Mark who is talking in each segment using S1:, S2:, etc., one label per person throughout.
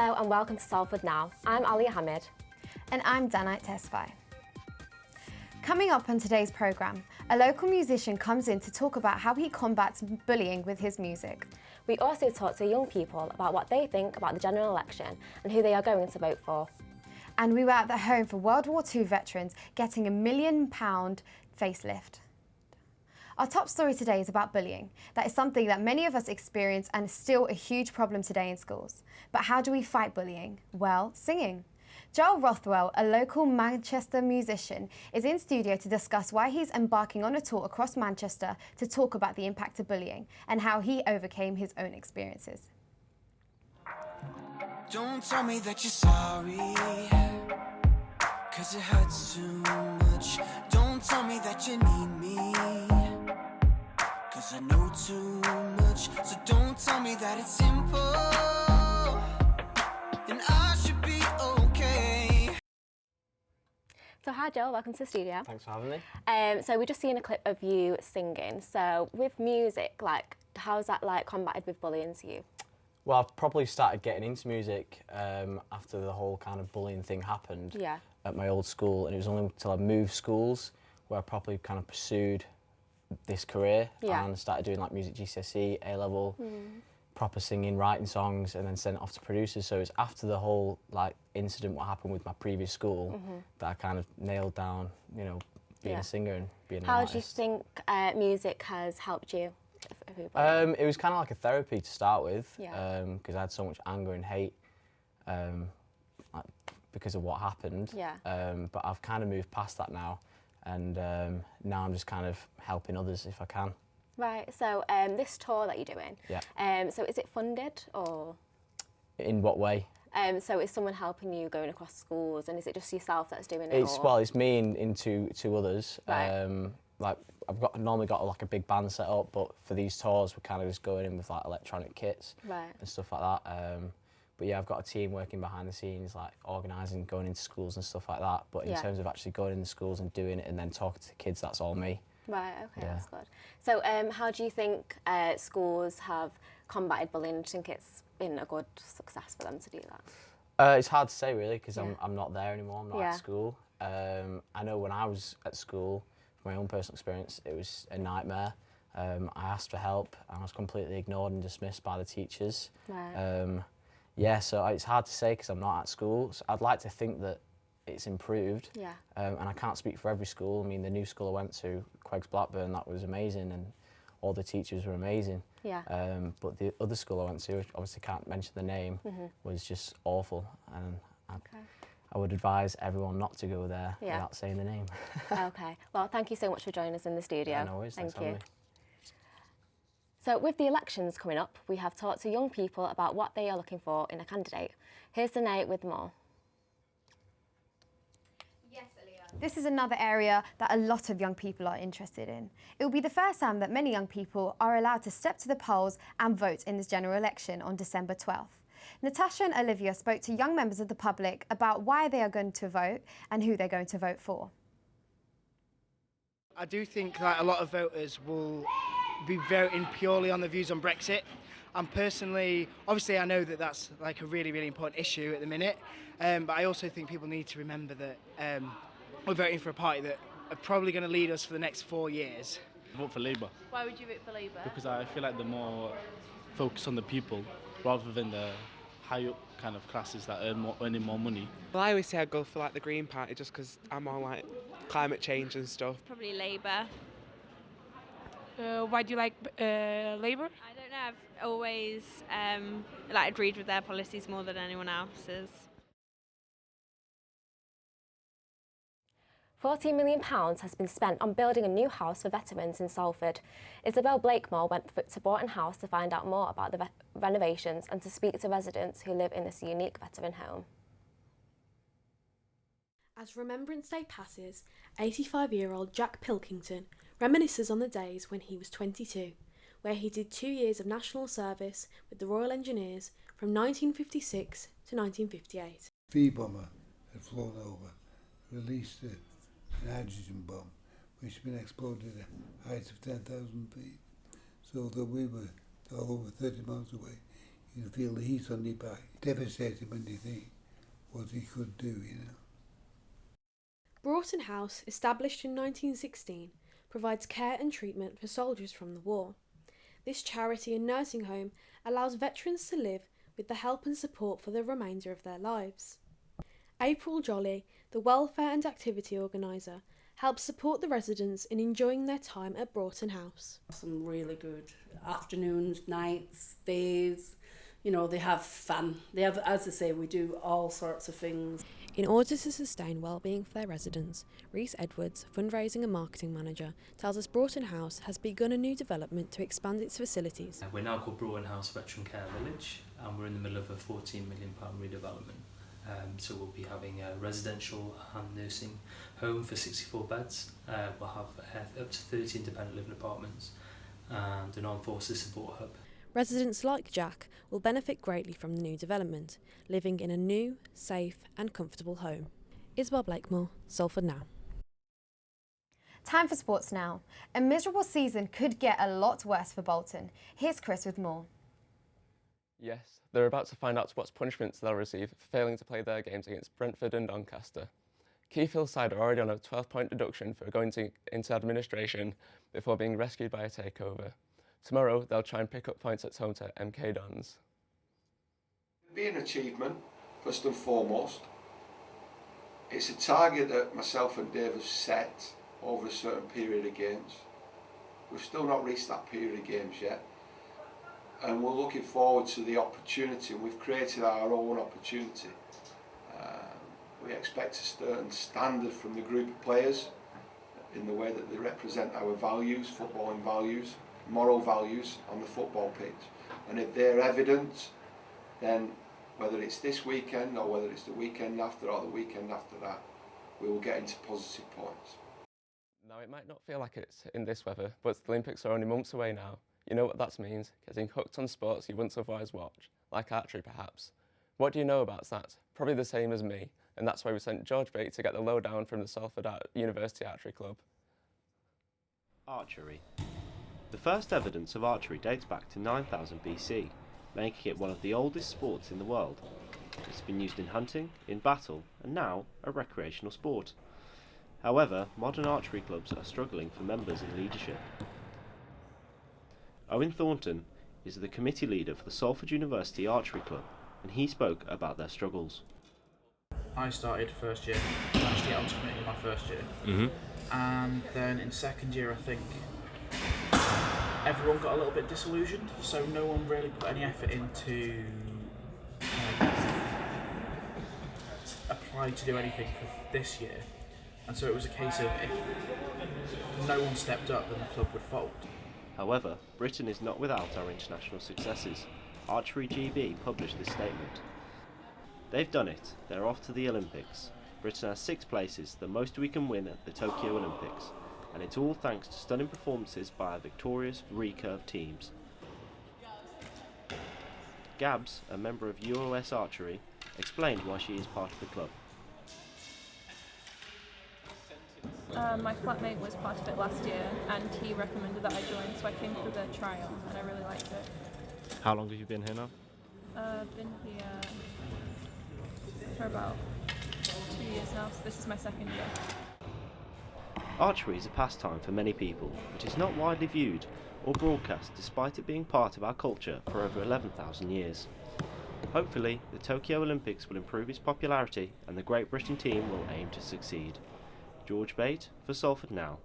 S1: Hello and welcome to Salford Now. I'm Ali Hamid.
S2: And I'm Danite Tesfaye. Coming up on today's programme, a local musician comes in to talk about how he combats bullying with his music.
S1: We also talk to young people about what they think about the general election and who they are going to vote for.
S2: And we were at the home for World War II veterans getting £1 million facelift. Our top story today is about bullying. That is something that many of us experience and is still a huge problem today in schools. But how do we fight bullying? Well, singing. Joel Rothwell, a local Manchester musician, is in studio to discuss why he's embarking on a tour across Manchester to talk about the impact of bullying and how he overcame his own experiences.
S3: Don't tell me that you're sorry, 'cause it hurts too much. Don't tell me that you need me, 'cause I know too much. So don't tell me that it's simple, and I should be okay.
S1: So hi Joel, welcome to the studio.
S4: Thanks for having me.
S1: So we've just seen a clip of you singing. So with music, how's that combated with bullying to you?
S4: Well, I've probably started getting into music after the whole kind of bullying thing happened at my old school, and it was only until I moved schools where I properly kind of pursued this career and started doing music GCSE, A-level, proper singing, writing songs, and then sent it off to producers. So it was after the whole incident, what happened with my previous school, that I kind of nailed down, being a singer and being an artist.
S1: How do you think music has helped you?
S4: It was kind of like a therapy to start with, because I had so much anger and hate because of what happened. But I've kind of moved past that now, and now I'm just kind of helping others if I can.
S1: Right, so this tour that you're doing, so is it funded or? In
S4: what way?
S1: So is someone helping you going across schools, and is it just yourself that's doing it?
S4: Well, it's me and two others.
S1: Right.
S4: I've normally got a big band set up, but for these tours we're kind of just going in with electronic kits and stuff like that. But yeah, I've got a team working behind the scenes, organising, going into schools and stuff like that. But in terms of actually going into schools and doing it and then talking to the kids, that's all me.
S1: Right, okay, that's good. So how do you think schools have combated bullying? Do you think it's been a good success for them to do that?
S4: It's hard to say really, because I'm not there anymore, I'm not at school. I know when I was at school, from my own personal experience, it was a nightmare. I asked for help and I was completely ignored and dismissed by the teachers.
S1: Right.
S4: So it's hard to say because I'm not at school. So I'd like to think that it's improved. And I can't speak for every school. I mean, the new school I went to, Queggs Blackburn, that was amazing, and all the teachers were amazing. But the other school I went to, which obviously can't mention the name, was just awful. And I would advise everyone not to go there without saying the name.
S1: Okay. Well, thank you so much for joining us in the studio.
S4: Yeah, no worries.
S1: Thank you. So with the elections coming up, we have talked to young people about what they are looking for in a candidate. Here's Danae with more.
S2: Yes, Aaliyah. This is another area that a lot of young people are interested in. It will be the first time that many young people are allowed to step to the polls and vote in this general election on December 12th. Natasha and Olivia spoke to young members of the public about why they are going to vote and who they're going to vote for.
S5: I do think that a lot of voters will be voting purely on the views on Brexit. And personally, obviously I know that that's a really, really important issue at the minute, but I also think people need to remember that we're voting for a party that are probably going to lead us for the next 4 years.
S6: Vote for Labour.
S7: Why would you vote for Labour?
S6: Because I feel like they're more focused on the people rather than the high up kind of classes that earning more money.
S8: Well, I always say I'd go for the Green Party just because I'm on climate change and stuff.
S7: Probably Labour.
S9: Why do you like Labour?
S7: I don't know, I've always agreed with their policies more than anyone else's.
S1: £14 million has been spent on building a new house for veterans in Salford. Isabel Blakemore went to Supportin House to find out more about the renovations and to speak to residents who live in this unique veteran home.
S10: As Remembrance Day passes, 85-year-old Jack Pilkington reminisces on the days when he was 22, where he did 2 years of national service with the Royal Engineers from 1956 to 1958.
S11: V-bomber had flown over, released an hydrogen bomb, which had been exploded at heights of 10,000 feet. So although we were all over 30 miles away, You feel the heat on your back. Devastated when you think what he could do, you know.
S10: Supportin House, established in 1916, provides care and treatment for soldiers from the war. This charity and nursing home allows veterans to live with the help and support for the remainder of their lives. April Jolly, the welfare and activity organiser, helps support the residents in enjoying their time at Supportin House.
S12: Some really good afternoons, nights, days. You know, they have fun. They have, as I say, we do all sorts of things.
S10: In order to sustain well-being for their residents, Rhys Edwards, fundraising and marketing manager, tells us Supportin House has begun a new development to expand its facilities.
S13: We're now called Supportin House Veteran Care Village, and we're in the middle of a £14 million redevelopment. So we'll be having a residential and nursing home for 64 beds. We'll have up to 30 independent living apartments and an armed forces support hub.
S10: Residents like Jack will benefit greatly from the new development, living in a new, safe and comfortable home. Isabel Blakemore, Salford Now.
S2: Time for sports now. A miserable season could get a lot worse for Bolton. Here's Chris with more.
S14: Yes, they're about to find out what punishments they'll receive for failing to play their games against Brentford and Doncaster. Keith side are already on a 12-point deduction for going into administration before being rescued by a takeover. Tomorrow, they'll try and pick up points at home to MK Dons.
S15: It'll be an achievement, first and foremost. It's a target that myself and Dave have set over a certain period of games. We've still not reached that period of games yet. And we're looking forward to the opportunity, and we've created our own opportunity. We expect a certain standard from the group of players in the way that they represent our values, footballing values, moral values on the football pitch. And if they're evident, then whether it's this weekend or whether it's the weekend after or the weekend after that, we will get into positive points.
S14: Now, it might not feel like it's in this weather, but the Olympics are only months away now. You know what that means, getting hooked on sports you wouldn't otherwise watch, like archery perhaps. What do you know about that? Probably the same as me, and that's why we sent George Bate to get the lowdown from the Salford University Archery Club.
S16: Archery. The first evidence of archery dates back to 9000 BC, making it one of the oldest sports in the world. It's been used in hunting, in battle, and now a recreational sport. However, modern archery clubs are struggling for members and leadership. Owen Thornton is the committee leader for the Salford University Archery Club, and he spoke about their struggles.
S17: I started first year, managed to get onto committee in my first year, and then in second year I think everyone got a little bit disillusioned, so no one really put any effort into apply to do anything for this year, and so it was a case of if no one stepped up then the club would fold.
S16: However, Britain is not without our international successes. Archery GB published this statement. They've done it, they're off to the Olympics. Britain has 6 places, the most we can win at the Tokyo Olympics, and it's all thanks to stunning performances by our victorious recurve teams. Gabs, a member of UOS Archery, explained why she is part of the club.
S18: My flatmate was part of it last year and he recommended that I join, so I came for the trial and I really liked it.
S16: How long have you been here now?
S18: I've been here for about 2 years now, so this is my second year.
S16: Archery is a pastime for many people, but it's not widely viewed or broadcast despite it being part of our culture for over 11,000 years. Hopefully, the Tokyo Olympics will improve its popularity and the Great Britain team will aim to succeed. George Bate for Salford Now.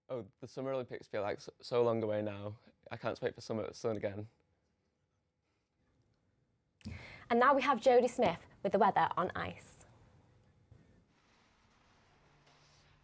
S14: Oh, the Summer Olympics feel like so long away now. I can't wait for summer sun again.
S1: And now we have Jodie Smith with the weather on ice.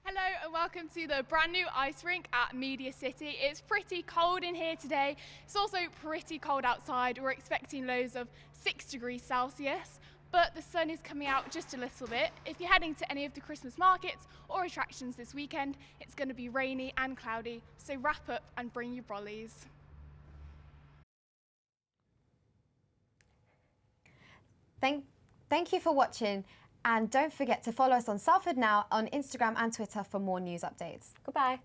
S19: Hello and welcome to the brand new ice rink at Media City. It's pretty cold in here today. It's also pretty cold outside. We're expecting lows of 6 degrees Celsius. But the sun is coming out just a little bit. If you're heading to any of the Christmas markets or attractions this weekend, it's going to be rainy and cloudy, so wrap up and bring your brollies.
S2: Thank you for watching, and don't forget to follow us on Salford Now on Instagram and Twitter for more news updates.
S1: Goodbye.